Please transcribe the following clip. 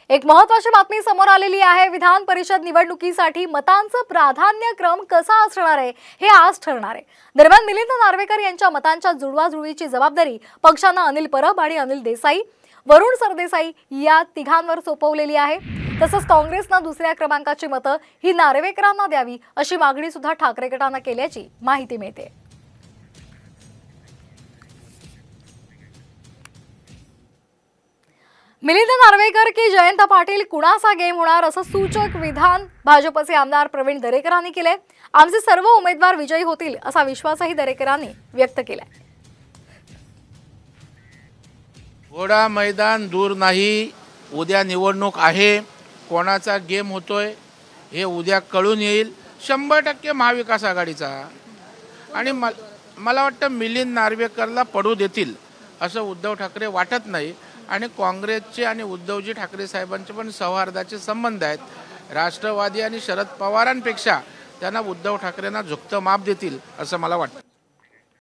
एक महत्त्वाची बातमी समोर आलेली आहे। विधान परिषद निवडणुकीसाठी मतांचा प्राधान्यक्रम कसा असणार आहे हे आज ठरणार आहे। दरम्यान मिलिंद नार्वेकर यांच्या मतांच्या जुळवाजुळवीची जबाबदारी पक्षाने अनिल परब आणि अनिल देसाई, वरुण सरदेसाई या तिघांवर सोपवलेली आहे। तसंच काँग्रेसने दुसऱ्या क्रमांकाची मतं ही नार्वेकरांना द्यावी अशी मागणी सुद्धा ठाकरे गटाने केल्याची माहिती मिळते। मिलिंद नार्वेकर की जयंत पाटील कुणाचा गेम होणार असं सूचक विधान भाजपचे आमदार प्रवीण दरेकरांनी केले। आमचे सर्व उमेदवार विजयी होतील असा विश्वासही दरेकरांनी व्यक्त केलाय। घोडा मैदान दूर नाही, उद्या निवडणूक आहे, कोणाचा गेम होतोय हे उद्या कळून येईल। 100% महाविकास आघाडीचा आणि मला वाटतं मिलिंद नार्वेकरला पडू देतील असं उद्धव ठाकरे वाटत नाही। आणि काँग्रेसचे आणि उद्धवजी ठाकरे साहेबांचे पण सौहार्दाचे संबंध आहेत। राष्ट्रवादी आणि शरद पवारांपेक्षा त्यांना उद्धव ठाकरेंना झुकतं माप देतील असं मला वाटतं।